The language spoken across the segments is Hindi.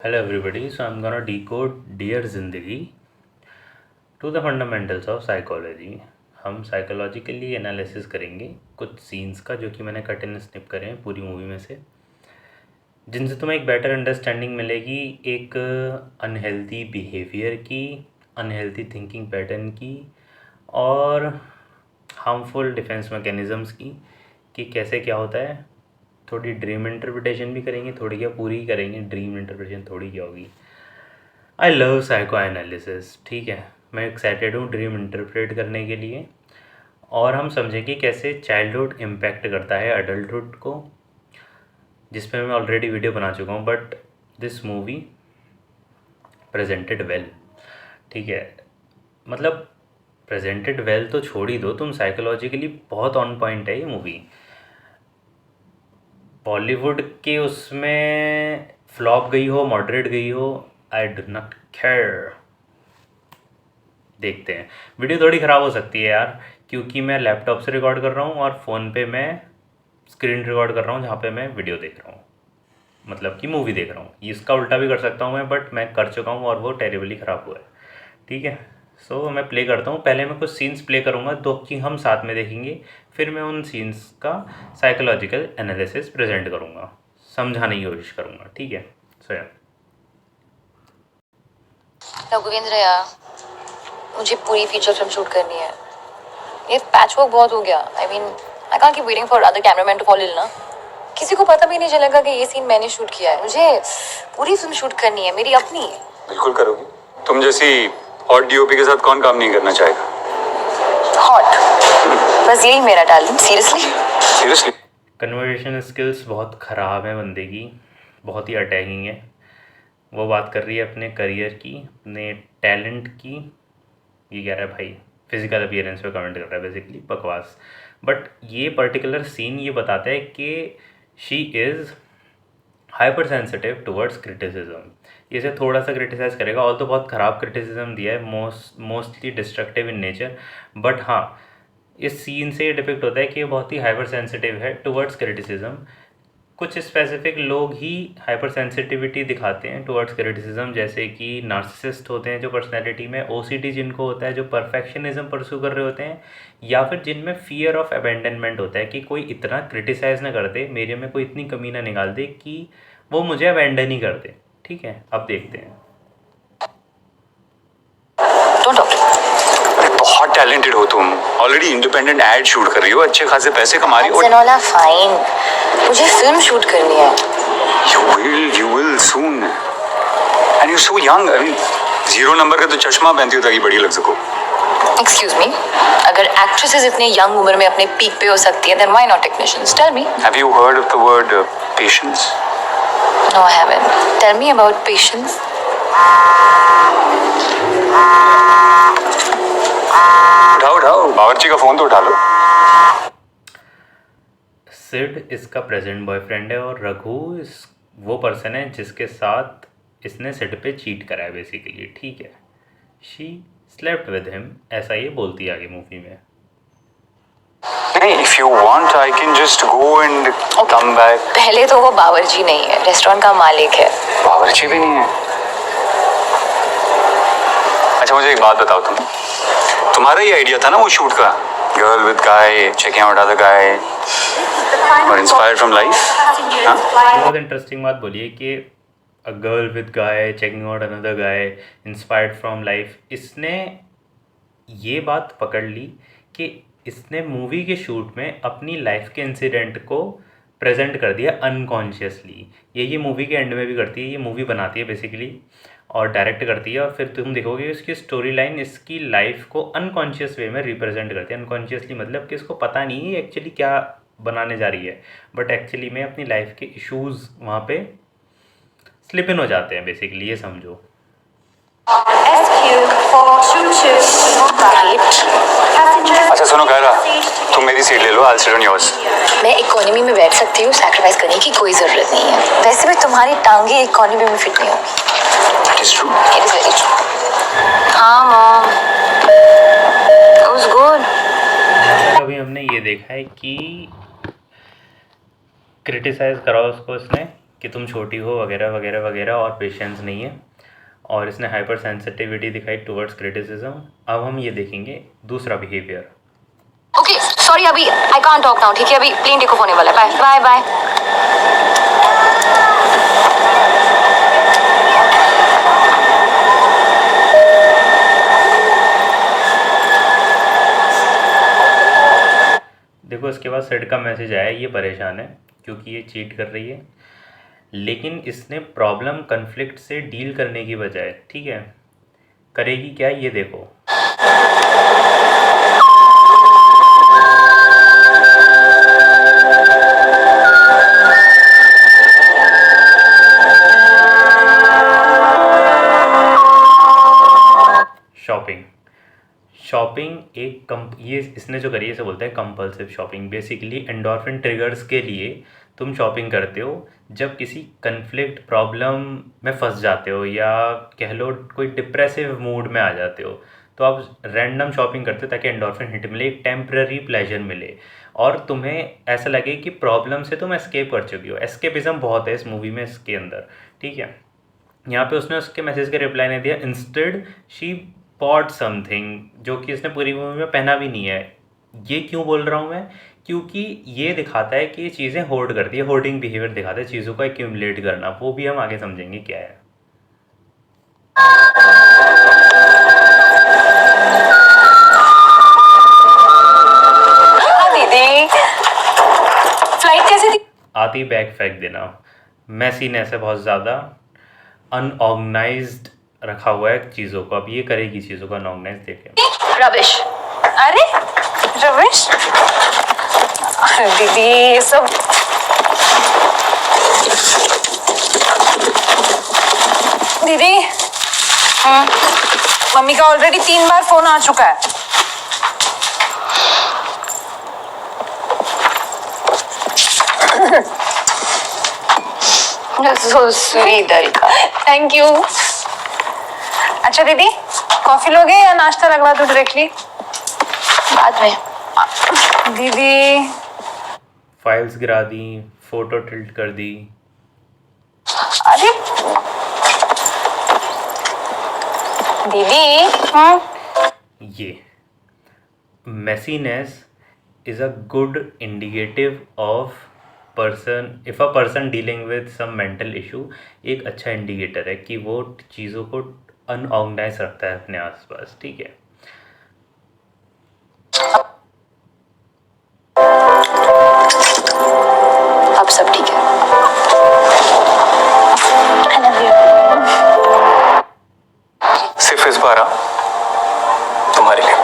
Hello everybody, so I'm gonna decode Dear Zindagi to the fundamentals of psychology. हम साइकोलॉजिकली एनालिसिस करेंगे कुछ सीन्स का जो कि मैंने कट एंड स्निप करे हैं पूरी मूवी में से, जिनसे तुम्हें एक बेटर अंडरस्टैंडिंग मिलेगी एक अनहेल्दी बिहेवियर की, अनहेल्दी थिंकिंग पैटर्न की और हार्मफुल डिफेंस मैकेनिज़म्स की कि कैसे क्या होता है। थोड़ी ड्रीम इंटरप्रिटेशन भी करेंगे, थोड़ी क्या पूरी ही करेंगे, ड्रीम इंटरप्रिटेशन थोड़ी क्या होगी। आई लव साइको एनालिसिस, ठीक है। मैं एक्साइटेड हूँ ड्रीम इंटरप्रेट करने के लिए और हम समझेंगे कैसे चाइल्डहुड इम्पैक्ट करता है अडल्टहुड को, जिस पे मैं ऑलरेडी वीडियो बना चुका हूँ, but this movie presented well, ठीक है। मतलब प्रेजेंटेड वेल तो छोड़ ही दो, तुम साइकोलॉजिकली बहुत ऑन पॉइंट है ये मूवी। बॉलीवुड के उसमें फ्लॉप गई हो, मॉडरेट गई हो, आई डू नॉट केयर। देखते हैं। वीडियो थोड़ी ख़राब हो सकती है यार, क्योंकि मैं लैपटॉप से रिकॉर्ड कर रहा हूँ और फ़ोन पे मैं स्क्रीन रिकॉर्ड कर रहा हूँ जहाँ पे मैं वीडियो देख रहा हूँ, मतलब कि मूवी देख रहा हूँ। इसका उल्टा भी कर सकता हूँ मैं, बट मैं कर चुका हूँ और वो टेरिबली ख़राब हुआ है, ठीक है। सो मैं प्ले करता हूँ। पहले मैं कुछ सीन्स प्ले करूँगा दो कि हम साथ में देखेंगे, फिर मैं उन सीन्स का साइकोलॉजिकल एनालिसिस प्रेजेंट करूँगा, समझाने की कोशिश करूँगा, ठीक है। सो यार रघुवेंद्र यार, मुझे पूरी फीचर फिल्म शूट करनी है। ये पैच वर्क बहुत हो गया। I mean I can't keep waiting for other cameraman to fall in ना। किसी को पता भी नहीं चलेगा कि ये सीन मैंने शूट किया है। मुझे पूरी फिल्म शूट करनी है, मेरी अपनी। बिल्कुल करोगी। तुम जैसी हॉट डीओपी के साथ कौन काम नहीं करना चाहेगा। हॉट, बस यही मेरा टैलेंट। सीरियसली कन्वर्सेशन स्किल्स बहुत ख़राब है बंदे की, बहुत ही अटैकिंग है। वो बात कर रही है अपने करियर की, अपने टैलेंट की। ये कह रहा है भाई फिजिकल अपीयरेंस पे कमेंट कर रहा है, बेसिकली बकवास। बट ये पर्टिकुलर सीन ये बताता है कि she is hyper sensitive towards criticism. इसे थोड़ा सा क्रिटिसाइज़ करेगा, और तो बहुत ख़राब क्रिटिसिज्म दिया है, mostly destructive in nature. But हाँ, इस सीन से ये डिपिक्ट होता है कि ये बहुत ही हाइपर सेंसिटिव है टुवर्ड्स क्रिटिसिज्म। कुछ स्पेसिफिक लोग ही हाइपर सेंसिटिविटी दिखाते हैं टुवर्ड्स क्रिटिसिज्म, जैसे कि नार्सिसिस्ट होते हैं जो पर्सनैलिटी में, ओसीडी जिनको होता है जो परफेक्शनिज्म परसू कर रहे होते हैं, या फिर जिनमें फियर ऑफ अबेंडनमेंट होता है कि कोई इतना क्रिटिसाइज ना कर दे, मेरे में कोई इतनी कमी ना निकाल दे कि वो मुझे अबेंडन ही कर दे, ठीक है। अब देखते हैं। बहुत टैलेंटेड हो तुम, ऑलरेडी इंडिपेंडेंट एड शूट कर रही हो, अच्छे खासे पैसे कमा रही हो। फाइन, मुझे फिल्म शूट करनी है। You will soon. And you're so young. I mean, 0 number का तो चश्मा पहनती हो ताकि बड़ी लग सको। एक्सक्यूज मी, अगर एक्ट्रेसेस इतने यंग उम्र में अपने पीक पे हो सकती है, then why not technicians? Tell me. Have you heard of the word patience? No, I haven't. Tell me about patience. उठाओ, बावर्ची का फोन तो उठा लो। सिड इसका प्रेजेंट बॉयफ्रेंड है और रघु इस वो पर्सन है जिसके साथ इसने सिड पे चीट करा है बेसिकली, ठीक है। शी स्लेप्ट विद हिम, ऐसा ये बोलती है आगे मूवी में। नहीं, if you want, I can just go and come back. पहले तो वो बावर्ची नहीं है, रेस्टोरेंट का मालिक है। बावर्ची भी नहीं है। अच्छा मुझे एक बात बताओ, तुम्हारा ये आइडिया था ना वो शूट का, girl with guy checking out other guy और इंस्पायर्ड फ्रॉम लाइफ। बहुत इंटरेस्टिंग बात बोलिए कि a girl with guy checking out another guy inspired from life. इसने ये बात पकड़ ली कि इसने मूवी के शूट में अपनी लाइफ के इंसिडेंट को प्रेजेंट कर दिया अनकॉन्शियसली। ये मूवी के एंड में भी करती है, ये मूवी बनाती है बेसिकली और डायरेक्ट करती है, और फिर तुम देखोगे इसकी स्टोरी लाइन इसकी लाइफ को अनकॉन्शियस वे में रिप्रेजेंट करती है। अनकॉन्शियसली मतलब कि इसको पता नहीं है एक्चुअली क्या बनाने जा रही है, बट एक्चुअली में अपनी लाइफ के इश्यूज़ वहाँ पे स्लिप इन हो जाते हैं बेसिकली, ये समझो। अच्छा सुनो कह रहा, तुम मेरी सीट ले लो, I'll sit on yours. मैं इकोनॉमी में बैठ सकती हूँ, सैक्रिफाइस करने की कोई ज़रूरत नहीं है। वैसे भी तुम्हारी टांगे इकोनॉमी में फिट नहीं होगी। It is true. It is very true. हाँ मॉम, it was good. अभी हमने ये देखा है कि क्रिटिसाइज करा उसको इसने कि तुम छोटी हो वगैरह वगैरह वगैरह और पेशेंस नहीं है, और इसने हाइपर सेंसिटिविटी दिखाई टुवर्ड्स क्रिटिसिज्म। अब हम ये देखेंगे दूसरा बिहेवियर। ओके सॉरी, अभी आई कांट टॉक नाउ, ठीक है? अभी प्लेन टेक ऑफ होने वाला है। Bye bye bye. देखो इसके बाद सिड का मैसेज आया, ये परेशान है क्योंकि ये चीट कर रही है, लेकिन इसने प्रॉब्लम कन्फ्लिक्ट से डील करने की बजाय, ठीक है, करेगी क्या ये देखो। शॉपिंग। शॉपिंग ये इसने जो करी है इसे बोलते हैं compulsive shopping. Basically endorphin triggers के लिए तुम शॉपिंग करते हो जब किसी कन्फ्लिक्ट प्रॉब्लम में फंस जाते हो, या कह लो कोई डिप्रेसिव मूड में आ जाते हो, तो आप रैंडम शॉपिंग करते हो ताकि एंडोर्फिन हिट मिले, एक टेम्पररी प्लेजर मिले, और तुम्हें ऐसा लगे कि प्रॉब्लम से तुम एस्केप कर चुकी हो। एस्केपिज्म बहुत है इस मूवी में, इसके अंदर, ठीक है। यहाँ पे उसने उसके मैसेज के रिप्लाई नहीं दिया, इंस्टेड शी बॉट समथिंग, जो कि इसने पूरी मूवी में पहना भी नहीं है। ये क्यों बोल रहा हूँ मैं? क्योंकि ये दिखाता है कि ये चीज़ें होर्ड करती है, होर्डिंग बिहेवियर दिखाता है, चीज़ों का एक्यूमुलेट करना, वो भी हम आगे समझेंगे क्या है। दीदी फ्लाइट कैसी थी? आती बैग फेंक देना, मैसीनेस है बहुत ज़्यादा, अनऑर्गेनाइज्ड रखा हुआ है चीज़ों को। अब ये करेगी चीज़ों को अनऑर्गेनाइज, देखें। रविश। अरे रविश, अरे दीदी ये सब दीदी, मम्मी का ऑलरेडी 3 बार फोन आ चुका है। So sweet, Alka. Thank you. अच्छा दीदी, कॉफी लोगे या नाश्ता लगवा दूं डायरेक्टली? बाद में। दीदी फाइल्स गिरा दी, फोटो टिल्ट कर दी। अरे दीदी, ये messiness is a good indicative of person, if a person dealing with some mental issue, एक अच्छा इंडिकेटर है कि वो चीज़ों को अनऑर्गेनाइज रखता है अपने आसपास, ठीक है। अब सब ठीक है। I love you. सिर्फ इस बार तुम्हारे लिए,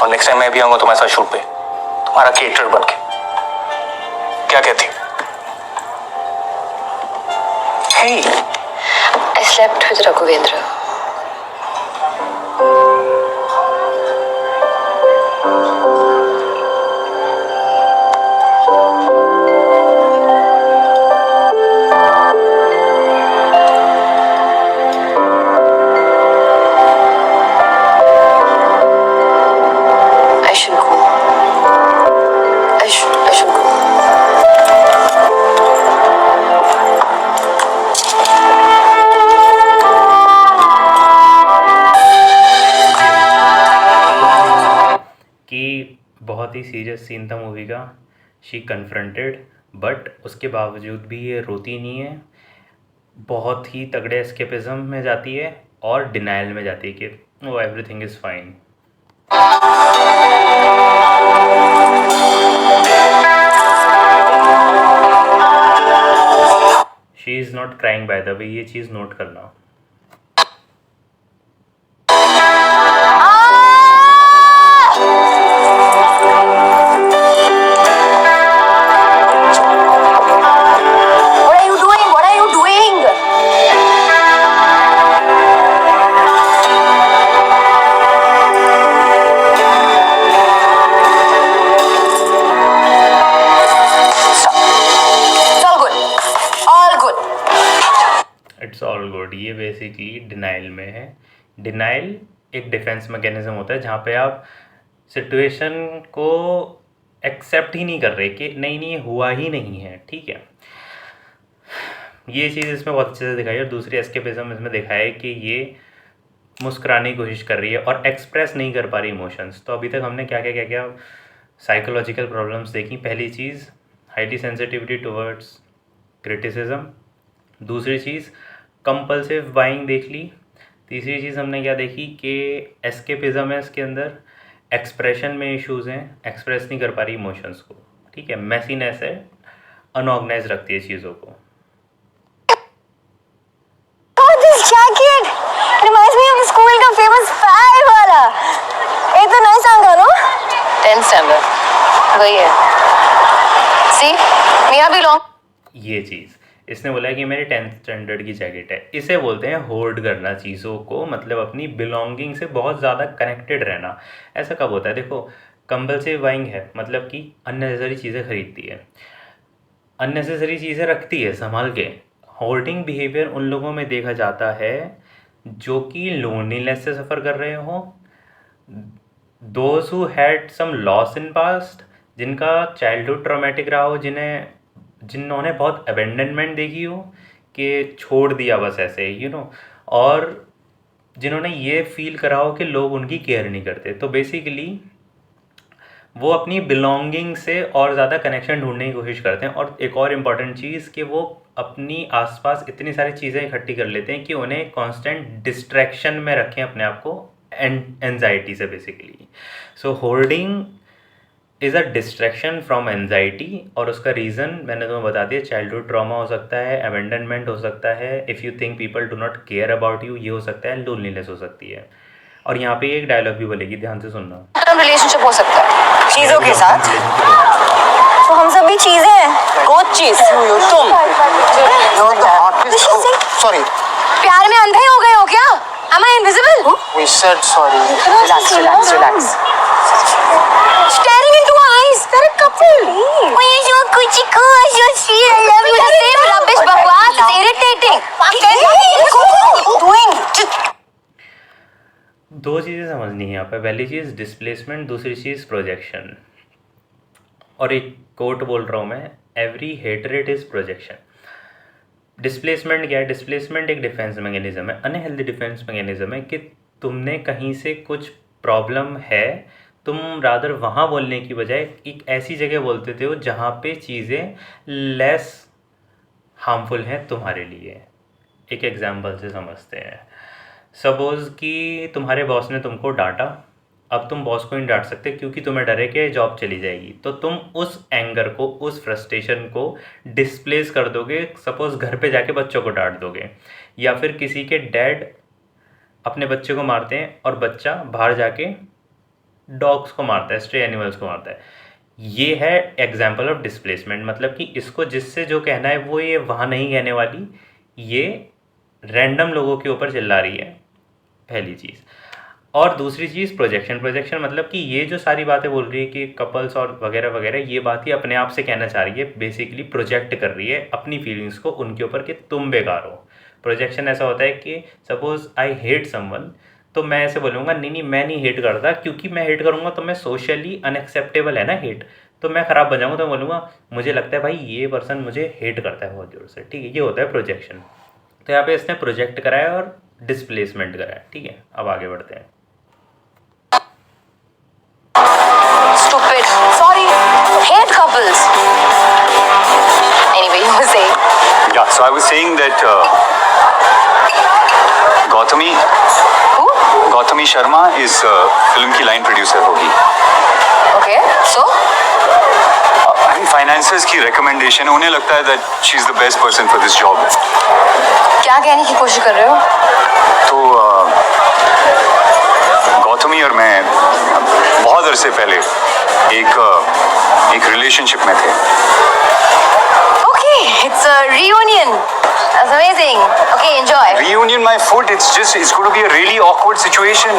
और नेक्स्ट टाइम मैं भी आऊंगा तुम्हारे साथ शूट पे, तुम्हारा केटर बन के। क्या कहती हो? Hey. I slept with Raghavendra. I should go. I should go. कि बहुत ही सीरियस सीन था मूवी का, शी कन्फ्रंटेड, बट उसके बावजूद भी ये रोती नहीं है, बहुत ही तगड़े एस्केपिज्म में जाती है और डिनाइल में जाती है कि वो everything is fine. She is not crying by the way, ये चीज़ नोट करना। What are you doing? What are you doing? It's all good. All good. It's all good, ये बेसिकली डिनाइल में है। डिनाइल एक डिफेंस मैकेनिज्म होता है जहाँ पे आप सिचुएशन को एक्सेप्ट ही नहीं कर रहे कि नहीं नहीं ये हुआ ही नहीं है, ठीक है। ये चीज़ इसमें बहुत अच्छे से दिखाई है। और दूसरी एस्केपिज्म इसमें दिखाया है कि ये मुस्कुराने की कोशिश कर रही है और एक्सप्रेस नहीं कर पा रही इमोशंस। तो अभी तक हमने क्या साइकोलॉजिकल प्रॉब्लम्स देखी। पहली चीज़ हाईली सेंसिटिविटी टुवर्ड्स क्रिटिसिज्म, दूसरी चीज़ कंपल्सिव बाइंग देख ली, तीसरी चीज़ हमने क्या देखी कि एस्केपिज्म है इसके अंदर, एक्सप्रेशन में इश्यूज़ हैं, एक्सप्रेस नहीं कर पा रही इमोशंस को, ठीक है। मैसीनेस है, अनऑर्गेनाइज रखती है चीज़ों को। This jacket reminds me of school का famous fad वाला। ये तो नया सॉन्ग है ना? 10th standard वही है। See, मेरा भी लॉन्ग। ये चीज़ इसने बोला है कि मेरी 10th स्टैंडर्ड की जैकेट है। इसे बोलते हैं होर्ड करना चीज़ों को, मतलब अपनी बिलोंगिंग से बहुत ज़्यादा कनेक्टेड रहना। ऐसा कब होता है? देखो, कंपल्सिव बाइंग है मतलब कि अननेसेसरी चीज़ें खरीदती है, अननेसेसरी चीज़ें रखती है संभाल के। होर्डिंग बिहेवियर उन लोगों में देखा जाता है जो कि लोनलीनेस से सफ़र कर रहे हो, those who had some loss in past, जिनका चाइल्डहुड ट्रॉमेटिक रहा हो, जिन्होंने बहुत अबेंडनमेंट देखी हो कि छोड़ दिया बस ऐसे और जिन्होंने ये फील करा हो कि लोग उनकी केयर नहीं करते। तो बेसिकली वो अपनी बिलोंगिंग से और ज़्यादा कनेक्शन ढूंढने की कोशिश करते हैं। और एक और इम्पॉर्टेंट चीज़ कि वो अपनी आसपास इतनी सारी चीज़ें इकट्ठी कर लेते हैं कि उन्हें कांस्टेंट डिस्ट्रैक्शन में रखें अपने आप को एंजाइटी से basically. So holding is a distraction from anxiety. और उसका रीज़न मैंने तुम्हें बता दिया, चाइल्डहुड ट्रॉमा हो सकता है, अबेंडनमेंट हो सकता है, if you think people do not care about you, ये हो सकता है, लोनलीनेस हो सकती है। और यहाँ पे एक डायलॉग भी बोलेगी, ध्यान से सुनना। रिलेशनशिप हो सकता है चीजों के साथ, तो हम सब भी चीजें हैं। कौन चीज? तुम। Sorry, प्यार में अंधे हो गए हो क्या? Am I invisible? we said sorry. Relax. Staring into my eyes. They're a couple. Oh, you're so cuchico, so sweet. I love you. The same rubbish bakwas is irritating. Doing. दो चीज़ें समझनी है यहाँ पे। पहली चीज़ डिस्प्लेसमेंट, दूसरी चीज़ प्रोजेक्शन। और एक कोट बोल रहा हूँ मैं, every hatred is projection. Displacement क्या है? डिस्प्लेसमेंट एक डिफेंस मैकेनिज्म है, अनहेल्दी डिफेंस मैकेनिज्म है कि तुमने कहीं से कुछ प्रॉब्लम है, तुम रादर वहाँ बोलने की बजाय एक ऐसी जगह बोलते थे हो जहाँ पे चीज़ें लेस हार्मफुल हैं तुम्हारे लिए। एक एग्जांपल से समझते हैं। सपोज़ कि तुम्हारे बॉस ने तुमको डांटा, अब तुम बॉस को नहीं डांट सकते क्योंकि तुम्हें डर है कि जॉब चली जाएगी, तो तुम उस एंगर को, उस फ्रस्ट्रेशन को डिस्प्लेस कर दोगे। सपोज़ घर पे जाके बच्चों को डांट दोगे, या फिर किसी के डैड अपने बच्चे को मारते हैं और बच्चा बाहर जाके डॉग्स को मारता है, स्ट्रे एनिमल्स को मारता है। ये है एग्जाम्पल ऑफ डिस्प्लेसमेंट। मतलब कि इसको जिससे जो कहना है वो ये वहाँ नहीं कहने वाली, ये रैंडम लोगों के ऊपर चिल्ला रही है, पहली चीज़। और दूसरी चीज़ प्रोजेक्शन। प्रोजेक्शन मतलब कि ये जो सारी बातें बोल रही है कि कपल्स और वगैरह वगैरह, ये बात ही अपने आप से कहना चाह रही है, बेसिकली प्रोजेक्ट कर रही है अपनी फीलिंग्स को उनके ऊपर कि तुम बेकार हो। प्रोजेक्शन ऐसा होता है कि सपोज़ आई हेट समवन, तो मैं ऐसे बोलूँगा नहीं नहीं मैं नहीं हेट करता, क्योंकि मैं हेट करूँगा तो मैं सोशली अनएक्सेप्टेबल है ना हेट, तो मैं ख़राब बन जाऊँगा। तो मैं बोलूँगा मुझे लगता है भाई ये पर्सन मुझे हेट करता है बहुत ज़ोर से, ठीक है। ये होता है प्रोजेक्शन। तो यहाँ पे इसने प्रोजेक्ट कराया और डिस्प्लेसमेंट कराया, ठीक है। अब आगे बढ़ते हैं। Stupid. Sorry. Hate couples. Anyway, you were saying. Yeah, so I was saying that Gautami Sharma is film की लाइन प्रोड्यूसर होगी। Okay. So? I mean, financiers की रिकमेंडेशन, उन्हें लगता है that she is the best person for this job। क्या कहने की कोशिश कर रहे हो? तो गौतमी और मैं बहुत अरसे पहले एक रिलेशनशिप में थे। Okay, it's a reunion. That's amazing. Okay, enjoy. Reunion my foot, it's going to be a really awkward situation।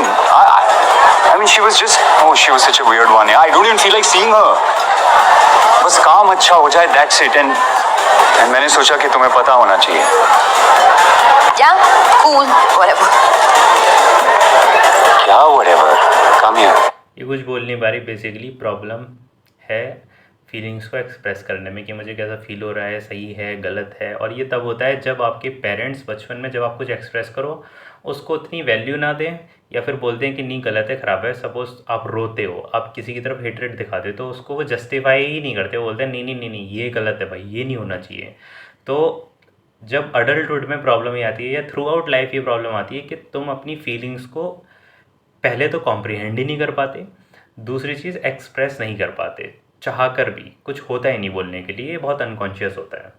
I mean she was such a weird one। I don't even feel like seeing her। बस काम अच्छा हो जाए, that's it। and मैंने सोचा कि तुम्हें पता होना चाहिए। Yeah, cool, whatever. क्या whatever, come here। ये कुछ बोल नहीं पा रही, बेसिकली प्रॉब्लम है फीलिंग्स को एक्सप्रेस करने में कि मुझे कैसा फील हो रहा है, सही है, गलत है। और ये तब होता है जब आपके पेरेंट्स बचपन में जब आप कुछ एक्सप्रेस करो उसको उतनी वैल्यू ना दें, या फिर बोलते हैं कि नहीं गलत है, ख़राब है। सपोज़ आप रोते हो, आप किसी की तरफ हेटरेट दिखाते हो, तो उसको वो जस्टिफाई ही नहीं करते, वो बोलते हैं नहीं नहीं नहीं नहीं ये गलत है भाई, ये नहीं होना चाहिए। तो जब अडल्टहुड में प्रॉब्लम ये आती है या थ्रू आउट लाइफ ये प्रॉब्लम आती है कि तुम अपनी फीलिंग्स को पहले तो कॉम्प्रिहेंड ही नहीं कर पाते, दूसरी चीज़ एक्सप्रेस नहीं कर पाते, चाह कर भी कुछ होता ही नहीं बोलने के लिए, ये बहुत अनकॉन्शियस होता है।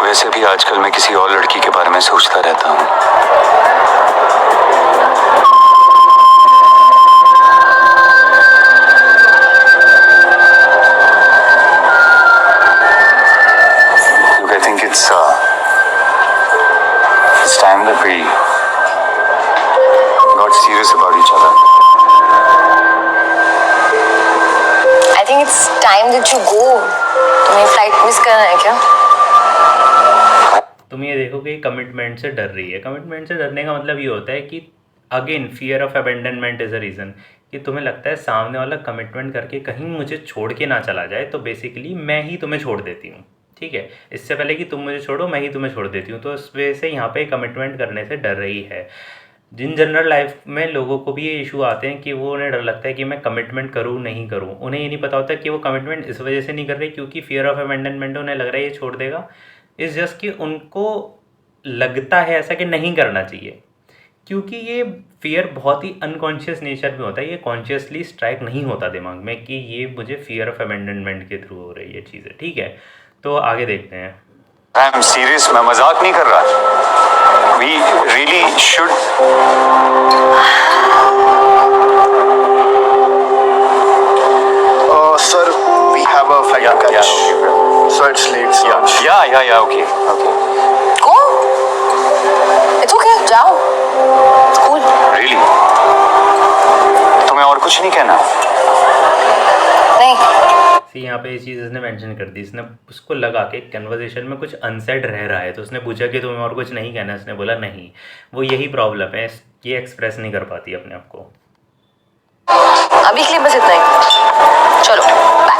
वैसे भी आजकल मैं किसी और लड़की के बारे में सोचता रहता हूँ। I think it's time that we got serious about each other. I think it's time that you go. तुम्हें फ्लाइट मिस करना है क्या? तुम ये देखो कि कमिटमेंट से डर रही है। कमिटमेंट से डरने का मतलब ये होता है कि again fear of abandonment is a reason, कि तुम्हें लगता है सामने वाला कमिटमेंट करके कहीं मुझे छोड़ के ना चला जाए, तो बेसिकली मैं ही तुम्हें छोड़ देती हूँ, ठीक है, इससे पहले कि तुम मुझे छोड़ो मैं ही तुम्हें छोड़ देती हूँ। तो इस वजह से यहाँ पे कमिटमेंट करने से डर रही है। जिन जनरल लाइफ में लोगों को भी ये इशू आते हैं कि वो उन्हें डर लगता है कि मैं कमिटमेंट करूँ नहीं करूँ, उन्हें ये नहीं पता होता कि वो कमिटमेंट इस वजह से नहीं कर रहे क्योंकि फियर ऑफ अबेंडनमेंट उन्हें लग रहा है ये छोड़ देगा। इस जस्ट कि उनको लगता है ऐसा कि नहीं करना चाहिए, क्योंकि ये फियर बहुत ही अनकॉन्शियस नेचर में होता है, ये कॉन्शियसली स्ट्राइक नहीं होता दिमाग में कि ये मुझे फियर ऑफ अबेंडनमेंट के थ्रू हो रही है चीज़ें, ठीक है। तो आगे देखते हैं। आई एम सीरियस, मैं मजाक नहीं कर रहा। We really should. Sir, we have a flight to catch. So it's late. So Yeah, okay. Go. It's okay. जाओ. It's cool. Really? तुम्हें और कुछ नहीं कहना? नहीं. सी यहाँ पे ये चीज़ इसने मेंशन कर दी, इसने उसको लगा के कन्वर्सेशन में कुछ अनसेड रह रहा है, तो उसने पूछा कि तुम्हें और कुछ नहीं कहना, इसने बोला नहीं। वो यही प्रॉब्लम है, ये एक्सप्रेस नहीं कर पाती अपने आप को। अभी के लिए बस इतना ही। चलो बाय।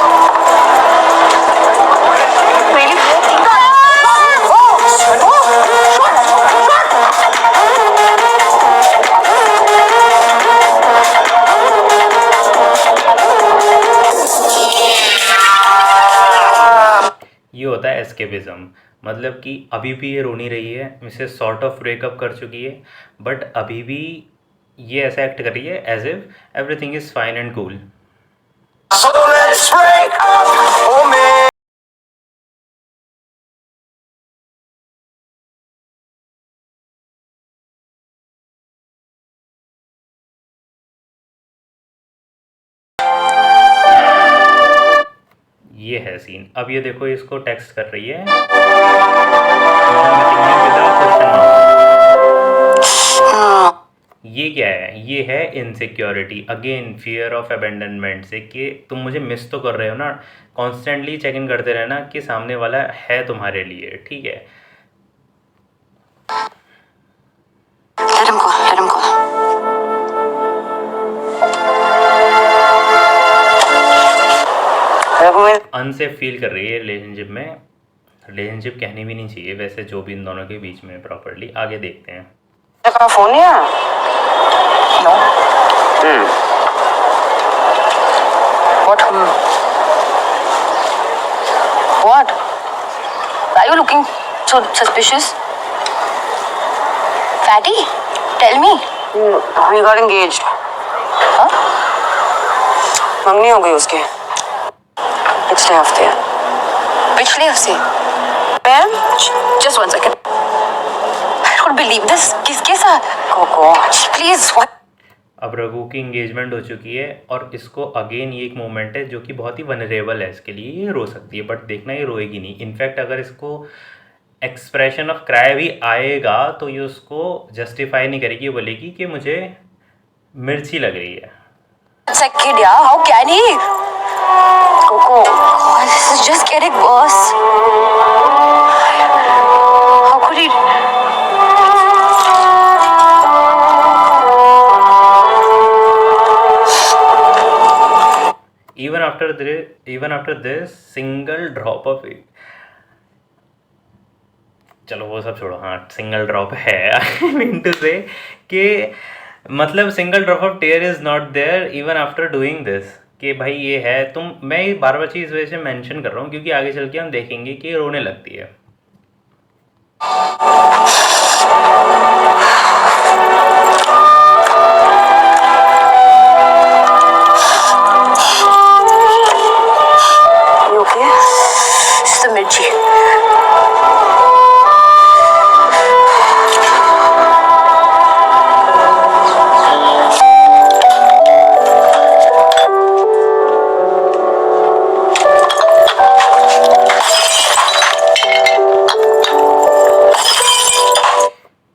ये होता है एस्केपिज्म, मतलब कि अभी भी ये रो नहीं रही है, इसे सॉर्ट ऑफ ब्रेकअप कर चुकी है, बट अभी भी ये ऐसा एक्ट कर रही है as if everything is fine and cool. ये है सीन। अब ये देखो इसको टेक्स्ट कर रही है, ये क्या है? ये है insecurity, again fear of abandonment से, कि तुम मुझे मिस तो कर रहे हो ना, कॉन्स्टेंटली चेक इन करते रहना कि सामने वाला है तुम्हारे लिए, ठीक है। Let him go. Unsafe feel कर रही है रिलेशनशिप में। रिलेशनशिप कहनी भी नहीं चाहिए वैसे जो भी इन दोनों के बीच में प्रॉपर्ली। आगे देखते हैं। फोन है? No. What? What? Why are you looking so suspicious? Fatty, tell me. We got engaged. Huh? मंगनी हो गई उसके पिछले हफ्ते। पिछले हफ्ते? Ma'am Just 1 second. I don't believe this. किसके साथ? Coco Please, what? अब रघु की इंगेजमेंट हो चुकी है और इसको अगेन ये एक मोमेंट है जो कि बहुत ही वनरेबल है इसके लिए, ये रो सकती है, बट देखना ये रोएगी नहीं। इनफैक्ट अगर इसको एक्सप्रेशन ऑफ क्राई भी आएगा तो ये उसको जस्टिफाई नहीं करेगी, ये बोलेगी कि मुझे मिर्ची लग रही है। Second, yeah. How can he? Coco God, this is just getting worse. How could he? After this single drop of it, चलो वो सब छोड़ो, हाँ सिंगल ड्रॉप है आई मीन टू से कि मतलब single drop of tear is not there even after doing this, कि भाई ये है तुम, मैं ये बार बार चीज़ इस वजह से मेंशन कर रहा हूँ क्योंकि आगे चल के हम देखेंगे कि रोने लगती है। You okay? Just a mirchi.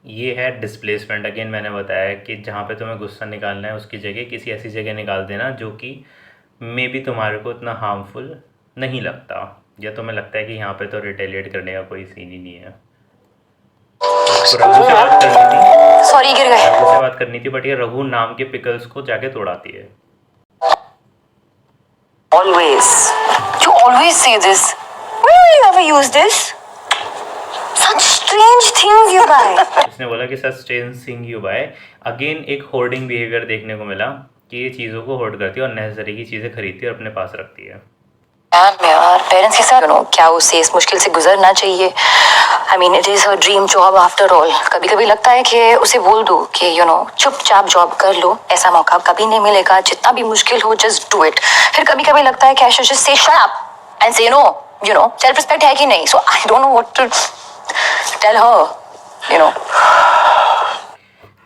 ये है डिस्प्लेसमेंट। अगेन मैंने बताया कि जहाँ पे तुम्हें गुस्सा निकालना है उसकी जगह किसी ऐसी जगह निकाल देना जो कि मे बी तुम्हारे को इतना हार्मफुल नहीं लगता, या तुम्हें लगता है कि यहाँ पे तो रिटेलिएट करने का कोई सीन ही नहीं है। तो रघु से बात करनी थी, सॉरी गिर गए। रघु से बात करनी थी, बट ये रघु नाम के पिकल्स को जाके तोड़ाती है। Always. You always say this. When will you ever use this? Such strange things you buy. इसने बोला कि such strange thing you buy. Again एक होर्डिंग बिहेवियर देखने को मिला कि ये चीज़ों को होर्ड करती है और नेसेसरी की चीज़ें खरीदती है और अपने पास रखती है। मैम यार पेरेंट्स के साथ क्या उसे इस मुश्किल से गुजरना चाहिए? I mean it is her dream job after all. कभी कभी लगता है कि उसे बोल दो कि चुपचाप जॉब कर लो, ऐसा मौका कभी नहीं मिलेगा, जितना भी मुश्किल हो जस्ट डू इट। फिर कभी कभी लगता है कि I should just say shut up and say no, self respect है कि नहीं। So I don't know what to tell her.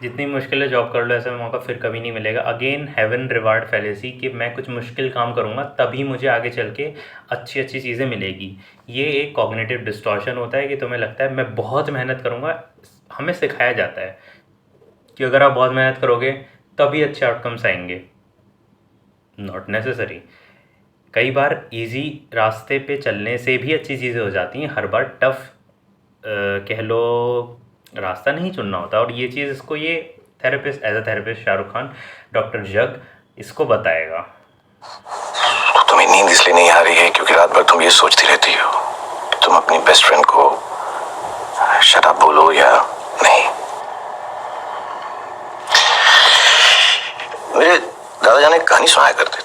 जितनी मुश्किल है जॉब कर लो, ऐसा मौका फिर कभी नहीं मिलेगा। अगेन हेवन रिवार्ड फैलेसी कि मैं कुछ मुश्किल काम करूँगा तभी मुझे आगे चल के अच्छी अच्छी चीज़ें मिलेगी। ये एक कॉग्निटिव डिस्टॉर्शन होता है कि तुम्हें लगता है मैं बहुत मेहनत करूँगा। हमें सिखाया जाता है कि अगर आप बहुत मेहनत करोगे तभी अच्छे आउटकम्स आएंगे। Not necessary. कई बार इजी रास्ते पे चलने से भी अच्छी चीज़ें हो जाती हैं। हर बार टफ कह लो रास्ता नहीं चुनना होता। और ये चीज़ इसको ये therapist, as a therapist Shahrukh Khan, doctor Jug इसको बताएगा। तो तुम्हें नींद इसलिए नहीं आ रही है क्योंकि रात भर तुम ये सोचती रहती हो कि तुम अपनी बेस्ट फ्रेंड को शट अप बोलो या नहीं। मेरे दादा जान एक कहानी सुनाया करते थे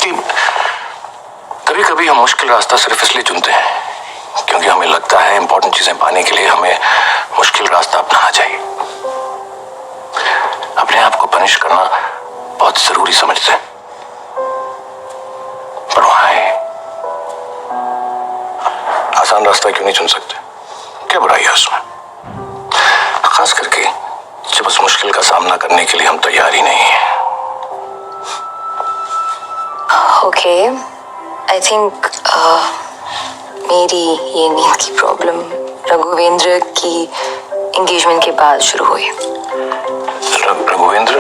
कि कभी कभी हम मुश्किल रास्ता सिर्फ इसलिए चुनते हैं क्योंकि हमें लगता है इंपॉर्टेंट चीजें पाने के लिए हमें मुश्किल रास्ता अपनाना चाहिए। अपने आप को पनिश करना बहुत जरूरी समझते हैं, पर वहां आसान रास्ता क्यों नहीं चुन सकते? क्या बुराई है उसमें? खास करके जब उस मुश्किल का सामना करने के लिए हम तैयार ही नहीं है। ओके आई थिंक मेरी ये नींद की प्रॉब्लम रघुवेंद्र की एंगेजमेंट के बाद शुरू हुई। रघुवेंद्र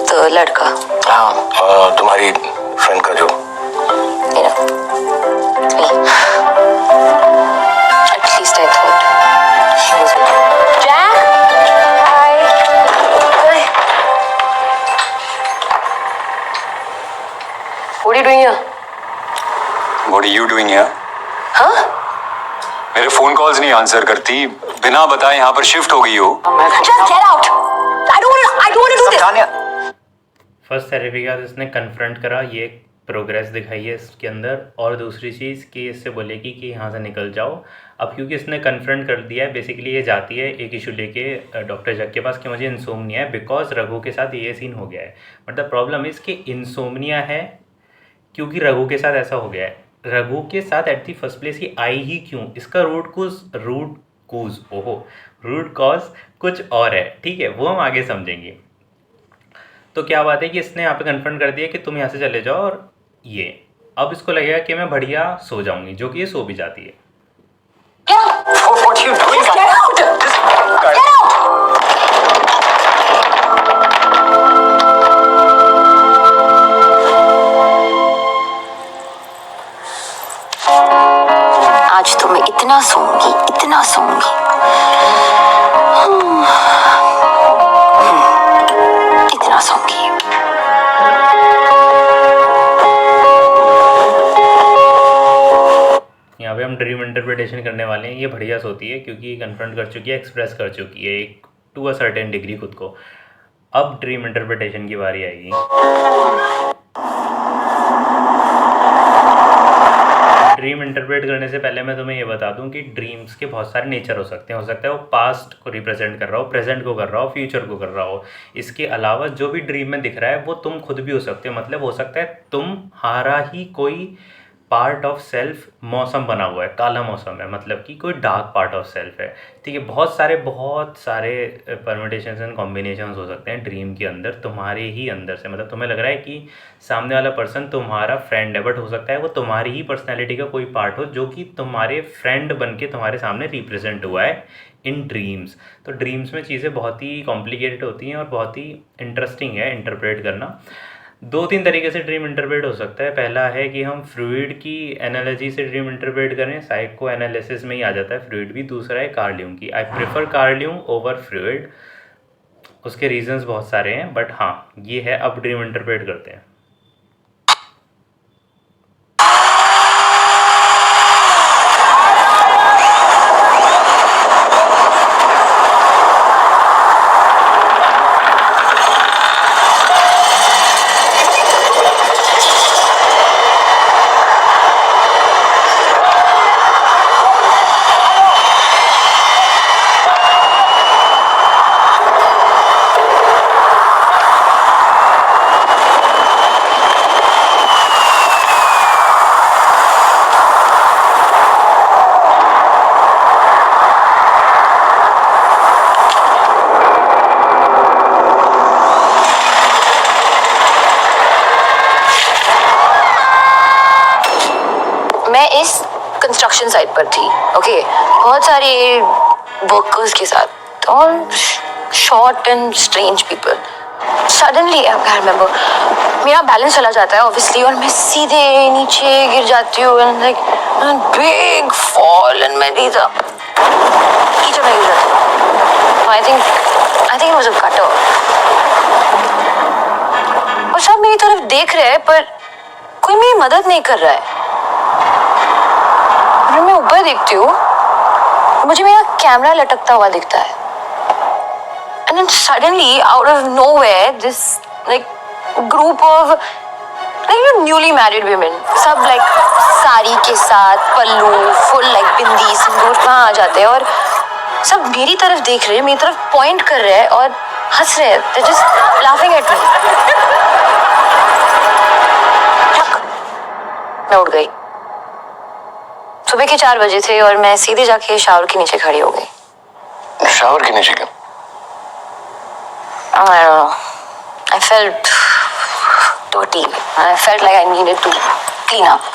तो लड़का, हाँ, तुम्हारी फ्रेंड का जो at least I thought he was Jack. Hi what are you doing here? What are you doing here? हाँ मेरे फोन कॉल्स नहीं आंसर करती, बिना बताए यहाँ पर शिफ्ट हो गई हो। Just get out. I don't want to do this. First therapy के बाद इसने कन्फ्रंट करा, ये प्रोग्रेस दिखाई है इसके अंदर। और दूसरी चीज़ कि इससे बोलेगी कि यहाँ से निकल जाओ। अब क्योंकि इसने कन्फ्रंट कर दिया है, बेसिकली ये जाती है एक इशू लेके डॉक्टर जग के पास कि मुझे इंसोमनिया है, बिकॉज रघु के साथ ये सीन हो गया है। बट द प्रॉब्लम इज़ कि इंसोमनिया है क्योंकि रघु के साथ ऐसा हो गया है। रघु के साथ एट दी फर्स्ट प्लेस ही आई ही क्यों, इसका रूट कॉज कुछ और है, ठीक है, वो हम आगे समझेंगे। तो क्या बात है कि इसने यहाँ पे कन्फर्म कर दिया कि तुम यहाँ से चले जाओ, और ये अब इसको लगेगा कि मैं बढ़िया सो जाऊंगी, जो कि ये सो भी जाती है। What you doing? Get out! Get out! आज तो मैं इतना सोऊंगी, इतना सोऊंगी। इतना सोऊंगी। यहाँ पे हम ड्रीम इंटरप्रिटेशन करने वाले हैं। ये बढ़िया होती है क्योंकि ये कन्फ्रंट कर चुकी है, एक्सप्रेस कर चुकी है एक टू अ सर्टेन डिग्री खुद को। अब ड्रीम इंटरप्रिटेशन की बारी आएगी। ड्रीम इंटरप्रेट करने से पहले मैं तुम्हें ये बता दूं कि ड्रीम्स के बहुत सारे नेचर हो सकते हैं। हो सकता है वो पास्ट को रिप्रेजेंट कर रहा हो, प्रेजेंट को कर रहा हो, फ्यूचर को कर रहा हो। इसके अलावा जो भी ड्रीम में दिख रहा है वो तुम खुद भी हो सकते हो। मतलब हो सकता है तुम्हारा ही कोई पार्ट ऑफ सेल्फ मौसम बना हुआ है, काला मौसम है, मतलब कि कोई डार्क पार्ट ऑफ सेल्फ है। ठीक है, बहुत सारे परम्यूटेशंस एंड कॉम्बिनेशंस हो सकते हैं ड्रीम के अंदर, तुम्हारे ही अंदर से। मतलब तुम्हें लग रहा है कि सामने वाला पर्सन तुम्हारा फ्रेंड है, बट हो सकता है वो तुम्हारी ही पर्सनैलिटी का कोई पार्ट हो जो कि तुम्हारे फ्रेंड बन के तुम्हारे सामने रिप्रेजेंट हुआ है इन ड्रीम्स। तो ड्रीम्स में चीज़ें बहुत ही कॉम्प्लिकेटेड होती हैं और बहुत ही इंटरेस्टिंग है इंटरप्रेट करना। 2-3 तरीके से ड्रीम इंटरप्रेट हो सकता है। पहला है कि हम फ्लूइड की एनालॉजी से ड्रीम इंटरप्रेट करें, साइको एनालिसिस में ही आ जाता है फ्लूइड भी। दूसरा है कार्ल यूंग की। I prefer Carl Jung over Freud. उसके रीजंस बहुत सारे हैं, बट हाँ ये है। अब ड्रीम इंटरप्रेट करते हैं। मैं इस कंस्ट्रक्शन साइट पर थी, ओके, बहुत सारे वर्कर्स के साथ, और short and strange people. Suddenly I remember मेरा बैलेंस चला जाता है ऑब्वियसली, और मैं सीधे नीचे गिर जाती हूँ and like big fall and मैं कीचड़ में गिर जाती हूँ। I think it was a gutter, और सब मेरी तरफ देख रहे हैं पर कोई मेरी मदद नहीं कर रहा है। मैं ऊपर देखती हूँ, मुझे मेरा कैमरा लटकता हुआ दिखता है, and then suddenly out of nowhere this like group of like newly married women, सब like साड़ी के साथ पल्लू फुल like बिंदी सिंदूर वहाँ आ जाते हैं और सब मेरी तरफ देख रहे हैं, मेरी तरफ पॉइंट कर रहे हैं और हंस रहे हैं। They're just laughing at me। मैं उठ गई। सुबह के 4 बजे थे और मैं सीधे जाके शावर के नीचे खड़ी हो गई। शावर के नीचे क्यों? I felt dirty. I felt like I needed to clean up.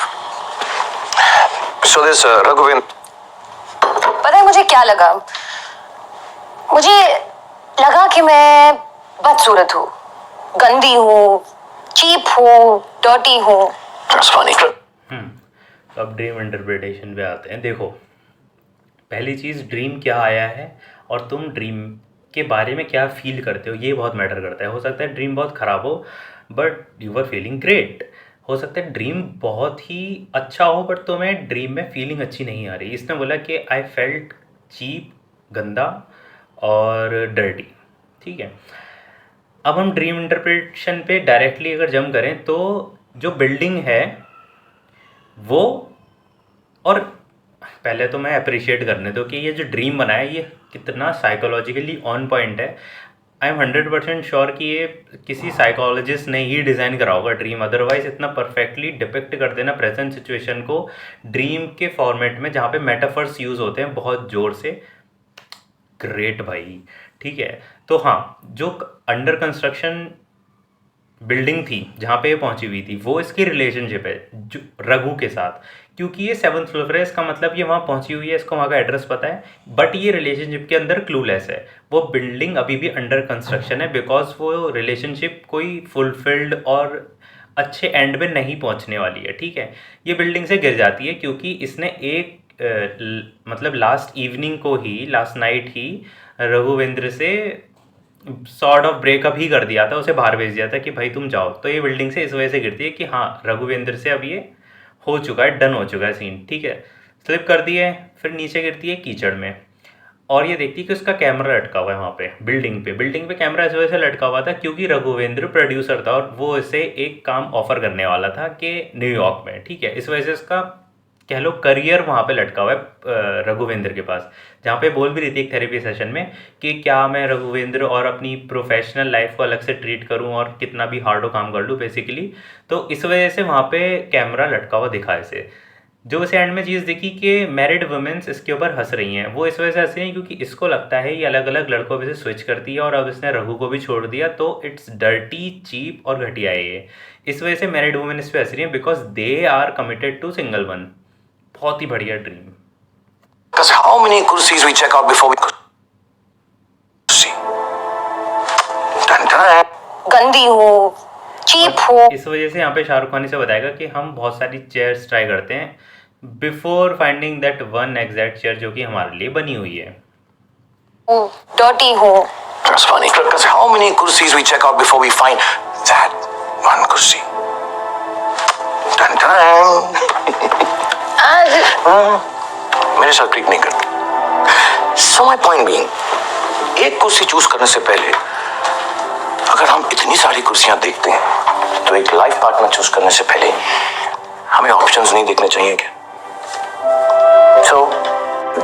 So this Raghuven, पता है मुझे क्या लगा? मुझे लगा कि मैं बदसूरत हूँ, गंदी हूँ, चीप हूँ, डर्टी हूँ। that's funny. तो अब ड्रीम इंटरप्रिटेशन पे आते हैं। देखो, पहली चीज़ ड्रीम क्या आया है और तुम ड्रीम के बारे में क्या फील करते हो, ये बहुत मैटर करता है। हो सकता है ड्रीम बहुत ख़राब हो but you are feeling great. हो सकता है ड्रीम बहुत ही अच्छा हो बट तुम्हें ड्रीम में फीलिंग अच्छी नहीं आ रही। इसने बोला कि आई फेल्ट चीप, गंदा और डर्टी। ठीक है, अब हम ड्रीम इंटरप्रिटेशन पे डायरेक्टली अगर जंप करें तो जो बिल्डिंग है वो, और पहले तो मैं अप्रिशिएट करने दो कि ये जो ड्रीम बना है ये कितना साइकोलॉजिकली ऑन पॉइंट है। आई एम 100% श्योर कि ये किसी साइकोलॉजिस्ट ने ही डिज़ाइन करा होगा ड्रीम, अदरवाइज इतना परफेक्टली डिपिक्ट कर देना प्रेजेंट सिचुएशन को ड्रीम के फॉर्मेट में जहाँ पे मेटाफर्स यूज़ होते हैं बहुत ज़ोर से। ग्रेट भाई, ठीक है। तो हाँ, जो अंडर कंस्ट्रक्शन बिल्डिंग थी जहाँ पे ये पहुँची हुई थी वो इसकी रिलेशनशिप है जो रघु के साथ, क्योंकि ये 7th फ्लोर है, इसका मतलब ये वहाँ पहुँची हुई है, इसको वहाँ का एड्रेस पता है, बट ये रिलेशनशिप के अंदर क्लूलेस है। वो बिल्डिंग अभी भी अंडर कंस्ट्रक्शन है बिकॉज वो रिलेशनशिप कोई फुलफिल्ड और अच्छे एंड में नहीं पहुँचने वाली है। ठीक है, ये बिल्डिंग से गिर जाती है क्योंकि इसने एक मतलब लास्ट इवनिंग को ही, लास्ट नाइट ही रघुवेंद्र से सॉर्ट ऑफ ब्रेकअप ही कर दिया था, उसे बाहर भेज दिया था कि भाई तुम जाओ। तो ये बिल्डिंग से इस वजह से गिरती है कि हाँ रघुवेंद्र से अब ये हो चुका है, डन हो चुका है सीन। ठीक है, स्लिप करती है, फिर नीचे गिरती है कीचड़ में, और ये देखती है कि उसका कैमरा लटका हुआ है वहाँ पे बिल्डिंग पे कैमरा इस वजह से लटका हुआ था क्योंकि रघुवेंद्र प्रोड्यूसर था और वो इसे एक काम ऑफर करने वाला था कि न्यूयॉर्क में, ठीक है। इस वजह से उसका कह लो करियर वहाँ पे लटका हुआ है रघुवेंद्र के पास, जहाँ पे बोल भी रही थी एक थेरेपी सेशन में कि क्या मैं रघुवेंद्र और अपनी प्रोफेशनल लाइफ को अलग से ट्रीट करूँ और कितना भी हार्डो काम कर लूँ बेसिकली। तो इस वजह से वहाँ पे कैमरा लटका हुआ दिखा इसे। जो उसे एंड में चीज़ दिखी कि मैरिड वुमेन्स इसके ऊपर हंस रही हैं, वो इस वजह से हंस रही हैं क्योंकि इसको लगता है ये अलग अलग लड़कों पे से स्विच करती है और अब इसने रघु को भी छोड़ दिया, तो इट्स डर्टी, चीप और घटिया है ये। इस वजह से मैरिड वुमेन इस पे हंस रही हैं because they are committed to single one. बहुत ही बढ़िया dream. Because how many kursis we check out before we kursi? Dun dun. गंदी हो, चीप हो। इस वजह से यहाँ पे शाहरुख खान से बताएगा कि हम बहुत सारी चेयर्स ट्राई करते हैं before finding that one exact chair जो कि हमारे लिए बनी हुई है। डर्टी हो। That's funny. Because how many kursis we check out before we find that one kursi? Dun dun. मेरे साथ क्लिक नहीं करती। So my point being, एक कुर्सी चूज करने से पहले अगर हम इतनी सारी कुर्सियां देखते हैं तो एक लाइफ पार्टनर चूज करने से पहले हमें ऑप्शंस नहीं देखने चाहिए क्या? So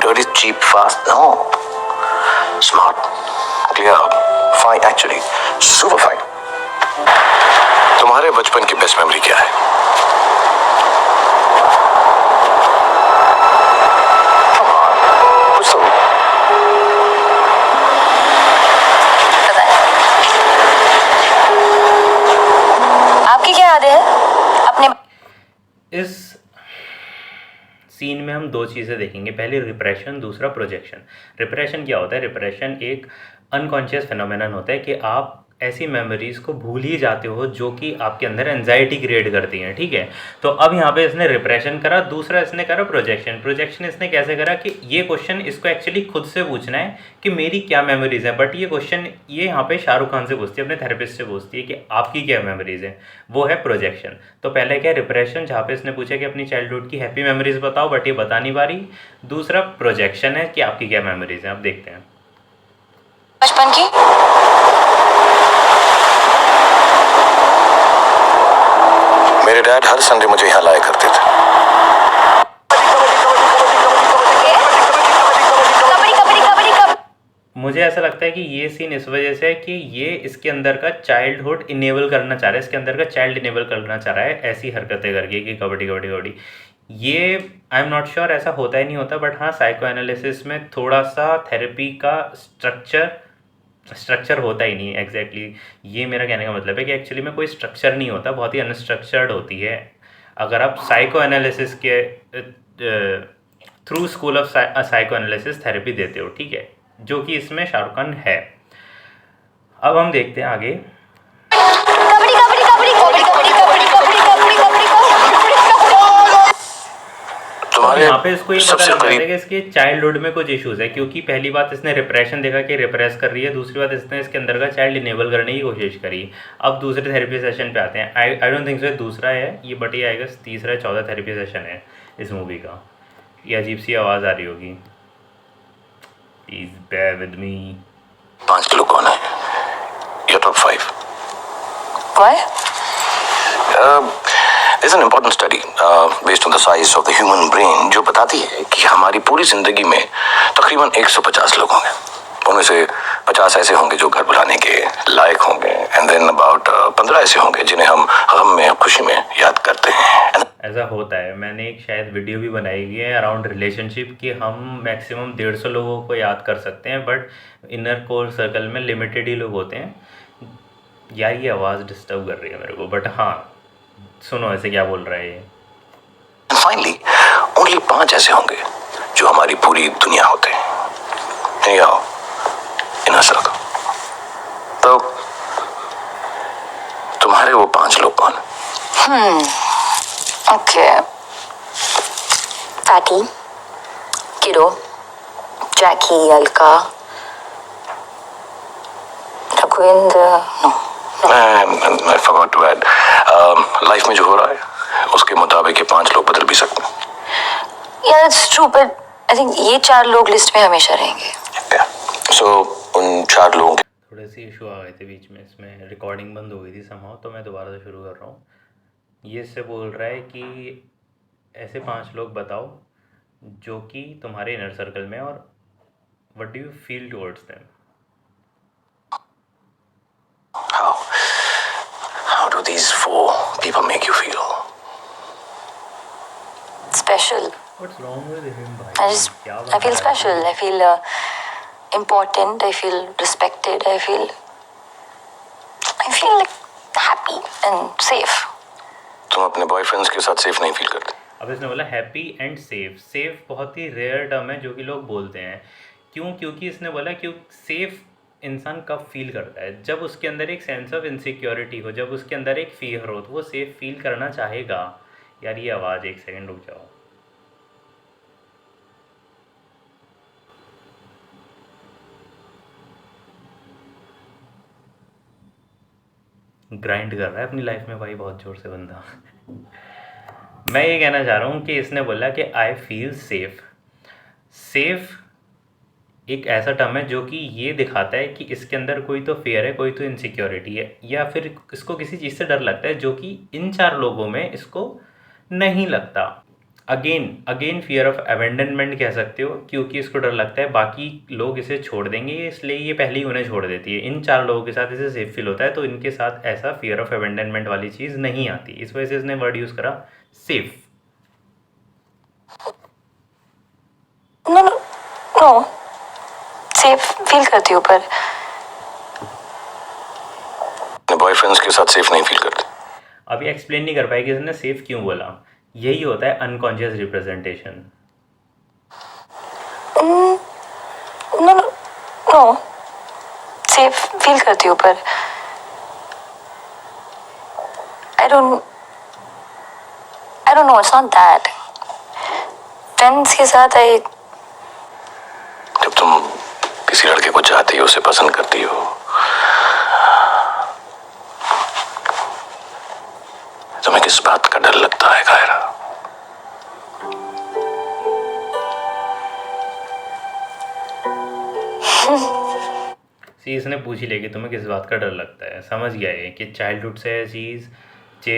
dirty, cheap, fast, no. Smart, clear, fine, actually, super fine. तुम्हारे बचपन की बेस्ट मेमोरी क्या है? कुछ तो आपकी क्या यादें हैं अपने? इस सीन में हम दो चीज़ें देखेंगे, पहले रिप्रेशन, दूसरा प्रोजेक्शन। रिप्रेशन क्या होता है? रिप्रेशन एक अनकॉन्शियस फिनोमेनन होता है कि आप ऐसी मेमोरीज़ को भूल ही जाते हो जो कि आपके अंदर एंजाइटी क्रिएट करती हैं, ठीक है। तो अब यहाँ पे इसने रिप्रेशन करा, दूसरा इसने करा प्रोजेक्शन। प्रोजेक्शन इसने कैसे करा कि ये क्वेश्चन इसको एक्चुअली खुद से पूछना है कि मेरी क्या मेमोरीज़ हैं, बट ये क्वेश्चन ये यहाँ पे शाहरुख खान से पूछती है, अपने थेरेपिस्ट से पूछती है कि आपकी क्या मेमोरीज़ हैं, वो है प्रोजेक्शन। तो पहले क्या रिप्रेशन, जहाँ पे इसने पूछा कि अपनी चाइल्डहुड की हैप्पी मेमोरीज़ बताओ, बट ये बता नहीं पा रही। दूसरा प्रोजेक्शन है कि आपकी क्या मेमोरीज़ हैं। अब देखते हैं बचपन की। मेरे डैड हर संडे मुझे यहाँ लाया करते थे। मुझे ऐसा लगता है कि ये सीन इस वजह से है कि ये इसके अंदर का चाइल्डहुड इनेबल करना चाह रहा है, इसके अंदर का चाइल्ड इनेबल करना चाह रहा है ऐसी हरकतें करके कि कबड्डी कबड्डी कबड्डी। ये आई एम नॉट श्योर ऐसा होता ही नहीं होता, बट हाँ साइको एनालिसिस में थोड़ा सा थेरेपी का स्ट्रक्चर होता ही नहीं है एग्जैक्टली। ये मेरा कहने का मतलब है कि एक्चुअली में कोई स्ट्रक्चर नहीं होता, बहुत ही अनस्ट्रक्चर्ड होती है। अगर आप साइको एनालिसिस के through school of psycho analysis therapy देते हो, ठीक है, जो कि इसमें शाहरुख खान है। अब हम देखते हैं आगे। कबड्डी कबड्डी कबड्डी कबड्डी कबड्डी कबड्डी कबड्डी कबड्डी कबड्डी तो यहाँ पे इसको ये पता लग जाता है कि इसके चाइल्डहुड में कुछ इश्यूज है, क्योंकि पहली बात इसने रिप्रेशन देखा कि रिप्रेस कर रही है, दूसरी बात इसने इसके अंदर का चाइल्ड इनेबल करने की कोशिश करी। अब दूसरे थेरेपी सेशन पे आते हैं। आई डोंट थिंक सो दूसरा है ये, बट ये आई गेस तीसरा 14 थेरेपी सेशन है इस मूवी का। ये अजीब सी आवाज़ आ रही होगी, please bear with me. 5 kilo कौन है? Your top 5. Why? There's an important study based on the size of the human brain जो बताती है कि हमारी पूरी जिंदगी में तकरीबन 150 लोग होंगे। उनमें से 50 ऐसे होंगे जो घर बुलाने के लायक होंगे, एंड देन अबाउट 15 ऐसे होंगे जिन्हें हम गम में खुशी में याद करते हैं। ऐसा होता है। मैंने एक शायद वीडियो भी बनाई हुई है अराउंड रिलेशनशिप कि हम मैक्सिमम 150 लोगों को याद कर सकते हैं, बट इनर कोर सर्कल में लिमिटेड ही लोग होते हैं। यार ये आवाज़ डिस्टर्ब कर रही है मेरे को, बट हाँ सुनो ऐसे क्या बोल रहा है ये। फाइनली ओनली 5 ऐसे होंगे जो हमारी पूरी दुनिया होते हैं। Inner circle. तो तुम्हारे वो 5 लोग कौन? Okay. Fatty, Kiddo, Jackie, Alka, Raghuendra. No. I forgot to add. Life में जो हो रहा है उसके मुताबिक ये 5 लोग बदल भी सकते हैं। Yeah, that's true, but I think ये 4 लोग लिस्ट में हमेशा रहेंगे. सो उन 4 लोगों के थोड़े से इशू आ गए थे बीच में, इसमें रिकॉर्डिंग बंद हो गई थी समहाउ, तो मैं दोबारा से शुरू कर रहा हूँ. ये इससे बोल रहा है कि ऐसे 5 लोग बताओ जो कि तुम्हारे इनर सर्कल में, और what do you feel towards them. How do these 4 people make you feel? Special. What's wrong with him भाई? I just, क्या I feel special. I feel important. I feel respected. I feel like happy and safe. तुम अपने बॉयफ्रेंड्स के साथ सेफ नहीं फील करते? अब इसने बोला हैप्पी एंड सेफ. सेफ बहुत ही रेयर टर्म है जो कि लोग बोलते हैं. क्यों? क्योंकि इसने बोला क्यों सेफ इंसान कब फील करता है, जब उसके अंदर एक सेंस ऑफ इनसिक्योरिटी हो, जब उसके अंदर एक फियर हो, तो वो सेफ फील करना चाहेगा. यार ये आवाज़, एक सेकंड रुक जाओ. ग्राइंड कर रहा है अपनी लाइफ में भाई बहुत ज़ोर से बंदा. मैं ये कहना चाह रहा हूँ कि इसने बोला कि आई फील सेफ. सेफ एक ऐसा टर्म है जो कि ये दिखाता है कि इसके अंदर कोई तो फियर है, कोई तो इनसिक्योरिटी है, या फिर इसको किसी चीज़ से डर लगता है जो कि इन 4 लोगों में इसको नहीं लगता. अगेन फियर ऑफ अबेंडनमेंट कह सकते हो, क्योंकि इसको डर लगता है बाकी लोग इसे छोड़ देंगे, इसलिए ये पहले ही उन्हें छोड़ देती है. इन 4 लोगों के साथ इसे सेफ फील होता है, तो इनके साथ ऐसा फियर ऑफ अबेंडनमेंट वाली चीज़ नहीं आती. इस वजह से इसने वर्ड यूज़ करा सेफ. No. सेफ फील करती हूँ, पर अपने बॉयफ्रेंड्स के साथ सेफ नहीं फील करते? अभी एक्सप्लेन नहीं कर पाई कि इसने सेफ क्यों बोला. यही होता है unconscious representation. no. Safe feel करती हूँ, पर I don't know. It's not that. Friends के साथ जब तुम किसी लड़के को चाहती हो, उसे पसंद करती हो, तुम्हें किस बात का डर लगता है कायरा? सी इसने पूछ ही लिया कि तुम्हें किस बात का डर लगता है. समझ गया ये कि चाइल्डहुड से चीज़ चे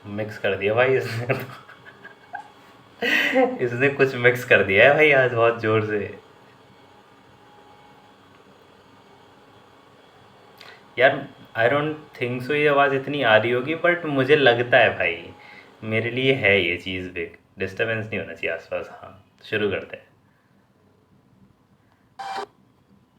मिक्स कर दिया भाई इसने तो. इसने कुछ मिक्स कर दिया है भाई आज बहुत ज़ोर से. यार आई डोंट थिंक सो ये आवाज़ इतनी आ रही होगी, बट मुझे लगता है भाई मेरे लिए है ये चीज़ बिग. डिस्टर्बेंस नहीं होना चाहिए आसपास. हाँ शुरू करते हैं.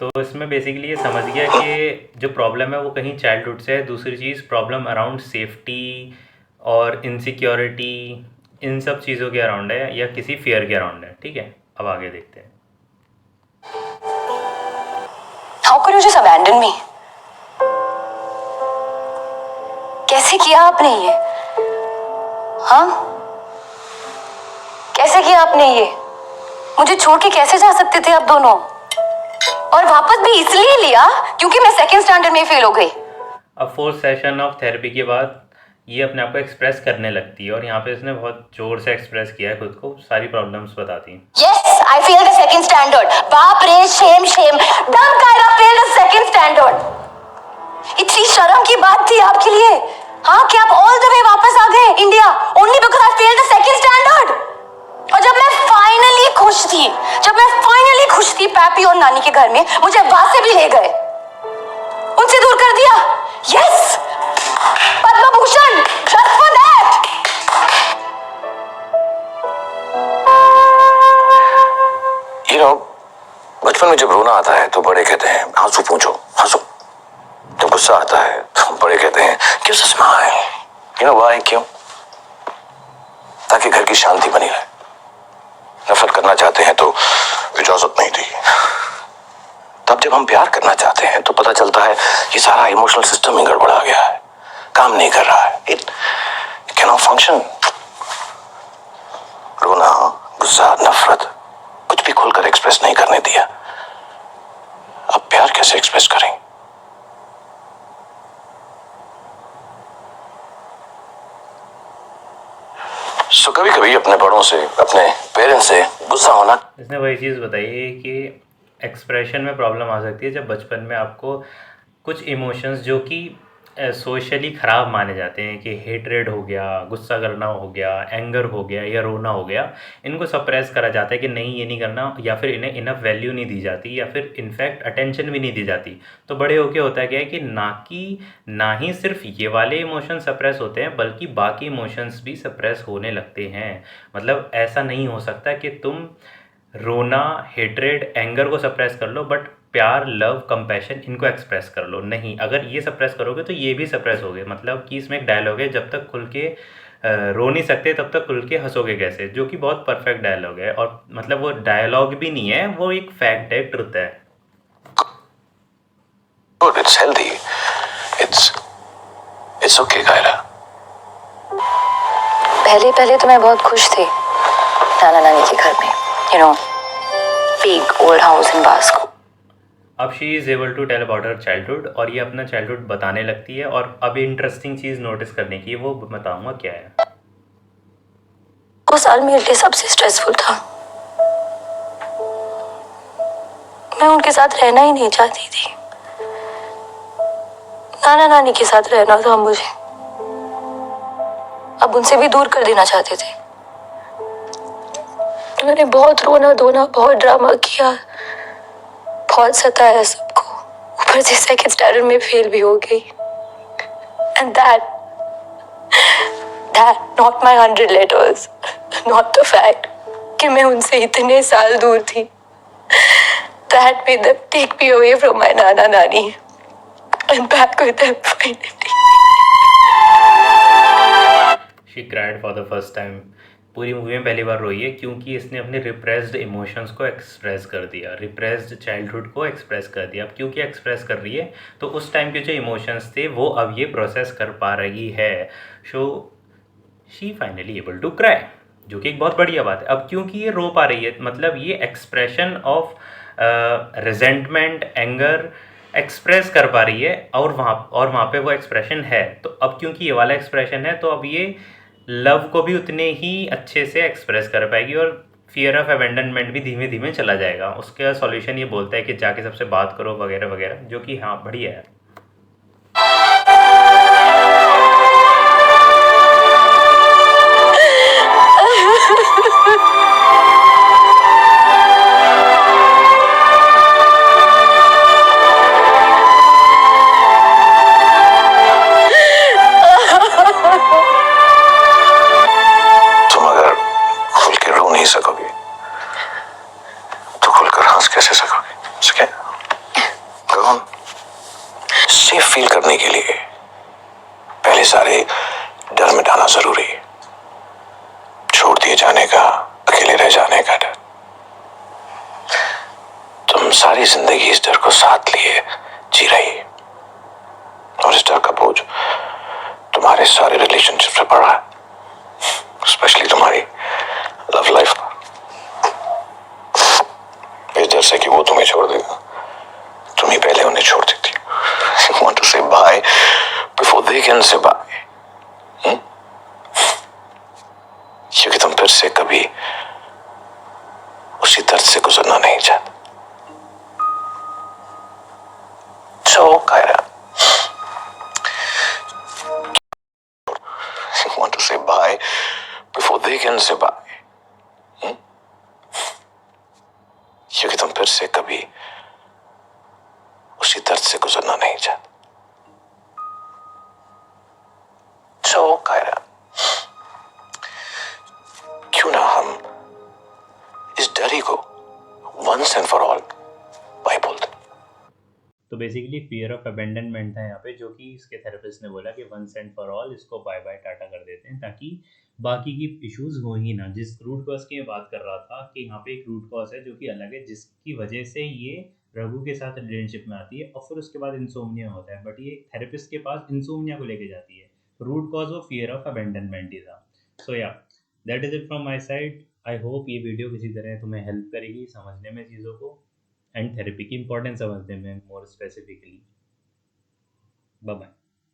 तो इसमें बेसिकली ये समझ गया कि जो प्रॉब्लम है वो कहीं चाइल्डहुड से है. दूसरी चीज़ प्रॉब्लम अराउंड सेफ्टी और इनसिक्योरिटी, इन सब चीज़ों के अराउंड है, या किसी फियर के अराउंड है. ठीक है, अब आगे देखते हैं. How could you just abandon me? कैसे किया आपने ये? हाँ, कैसे किया आपने ये? मुझे छोड़ के कैसे जा सकते थे आप दोनों? और वापस भी इसलिए लिया क्योंकि मैं सेकंड स्टैंडर्ड में फेल हो गई. अब 4th सेशन ऑफ थेरेपी के बाद ये अपने आप को एक्सप्रेस करने लगती है, और यहाँ पे इसने बहुत जोर से एक्सप्रेस किया है खुद को. सारी प्रॉब्लम्स बताती हैं. Yes, I failed the second standard. बाप रे, shame. Dumb Kaira failed the second standard. इतनी शर्म की बात थी आपके लिए, हाँ, कि आप all the way वापस आ गए India only because I failed the second standard. और जब मैं फाइनली खुश थी पैपी और नानी के घर में, मुझे वहां से भी ले गए, उनसे दूर कर दिया. Yes, Padma Bhushan, just for that. You know, बचपन में जब रोना आता है तो बड़े कहते हैं आंसू पूंछो, हंसो. जब गुस्सा आता है बड़े कहते हैं क्यों स्माइल, यू नो व्हाई, क्यों? ताकि घर की शांति बनी रहे। नफरत करना चाहते हैं तो इजाजत नहीं दी। तब जब हम प्यार करना चाहते हैं तो पता चलता है ये सारा इमोशनल सिस्टम ही गड़बड़ा गया है, काम नहीं कर रहा है, इट कैन नॉट फंक्शन। रोना, गुस्सा, नफरत कुछ भी खुलकर एक्सप्रेस नहीं करने दिया। अब प्यार कैसे एक्सप्रेस करें? सो कभी कभी अपने बड़ों से, अपने पेरेंट्स से गुस्सा होना। इसने वही चीज़ बताई है कि एक्सप्रेशन में प्रॉब्लम आ सकती है जब बचपन में आपको कुछ इमोशंस जो कि सोशली ख़राब माने जाते हैं, कि हेट्रेड हो गया, गुस्सा करना हो गया, एंगर हो गया या रोना हो गया, इनको सप्रेस करा जाता है कि नहीं ये नहीं करना, या फिर इन्हें इनफ वैल्यू नहीं दी जाती, या फिर इनफैक्ट अटेंशन भी नहीं दी जाती। तो बड़े होके होता है क्या है कि ना ही सिर्फ ये वाले इमोशन सप्रेस होते हैं बल्कि बाकी इमोशंस भी सप्रेस होने लगते हैं। मतलब ऐसा नहीं हो सकता कि तुम रोना, हेट्रेड, एंगर को सप्रेस कर लो बट प्यार, लव, कंपैशन इनको एक्सप्रेस कर लो नहीं। अगर ये सप्रेस करोगे तो ये भी सप्रेस होगे। मतलब कि इसमें एक डायलॉग है, जब तक खुल के रो नहीं सकते तब तक खुल के हंसोगे कैसे, जो कि बहुत परफेक्ट डायलॉग है। और मतलब वो डायलॉग भी नहीं है, वो एक फैक्ट है, ट्रुथ है। Good, it's healthy, it's okay Kaira. पहले पहले तो मैं बहुत खुश थी नाना नानी के घर में, you know, big old house in Vasco. अब she is able to tell about her childhood, और ये अपना चाइल्डहुड बताने लगती है। और अब इंटरेस्टिंग चीज़ नोटिस करने की, वो बताऊंगा क्या है। वो साल मेरे लिए सबसे स्ट्रेसफुल था। मैं उनके साथ रहना ही नहीं चाहती थी। नाना नानी के साथ रहना था मुझे, अब उनसे भी दूर कर देना चाहते थे। मैंने बहुत रोना धोना, बहुत ड्रामा किया, बहुत सताया सबको, ऊपर से सेकंड स्टैंडर्ड में फेल भी हो गई। And that not my 100 letters, not the fact कि मैं उनसे इतने साल दूर थी, that made them take me away from my नाना नानी and back with them finally. She cried for the first time. पूरी मूवी में पहली बार रोई है क्योंकि इसने अपने रिप्रेस्ड इमोशंस को एक्सप्रेस कर दिया, रिप्रेस्ड चाइल्डहुड को एक्सप्रेस कर दिया। अब क्योंकि एक्सप्रेस कर रही है तो उस टाइम के जो इमोशंस थे वो अब ये प्रोसेस कर पा रही है। So she finally able to cry, जो कि एक बहुत बढ़िया बात है। अब क्योंकि ये रो पा रही है, मतलब ये expression of resentment, anger express कर पा रही है, और वहाँ पे वो एक्सप्रेशन है। तो अब क्योंकि ये वाला एक्सप्रेशन है तो अब ये लव को भी उतने ही अच्छे से एक्सप्रेस कर पाएगी, और फियर ऑफ अबेंडनमेंट भी धीमे धीमे चला जाएगा। उसका सॉल्यूशन ये बोलता है कि जाके सबसे बात करो वगैरह वगैरह, जो कि हाँ बढ़िया है। तुम अगर खुल के रो नहीं सकोगे तो खुलकर हंस कैसे सकोगे? सके कौन? सेफ फील करने के लिए पहले सारे डर मिटाना जरूरी है। छोड़ दिए जाने का, अकेले रह जाने का डर। तुम सारी जिंदगी इस डर को साथ लिए जी रही, और इस डर का बोझ तुम्हारे सारे रिलेशनशिप से पड़ा है, स्पेशली तुम्हारी लव लाइफ पर। इस डर से कि वो तुम्हें छोड़ देगा, तुम ही पहले उन्हें छोड़ देती। You want to say bye before they can say bye. क्योंकि तुम फिर से कभी उसी दर्द से गुजरना नहीं चाहते। So, Kyra, you want to say bye before they can say bye. क्योंकि तुम फिर से कभी उसी दर्द से गुजरना नहीं चाहते। So, Kyra, क्यों ना हम इस डर ही को once and for all bye बोल दें। तो बेसिकली फियर ऑफ अबेंडनमेंट था यहाँ पे, जो कि इसके थेरेपिस्ट ने बोला कि वंस एंड फॉर ऑल इसको बाय बाय टाटा कर देते हैं, ताकि बाकी की इश्यूज हो ही ना। जिस रूट कॉज की मैं बात कर रहा था कि यहाँ पे एक रूट कॉज है जो कि अलग है, जिसकी वजह से ये रघु के साथ रिलेशनशिप में आती है और फिर उसके बाद इंसोमनिया होता है, बट ये थेरेपिस्ट के पास इंसोमनिया को लेके जाती है। रूट कॉज वो फियर ऑफ अबेंडनमेंट ही था। सो या, that is it from my side. I hope ये वीडियो किसी तरह तुम्हें हेल्प करेगी समझने में चीज़ों को, एंड थेरेपी की इंपॉर्टेंस समझने में मोर स्पेसिफिकली। Bye bye.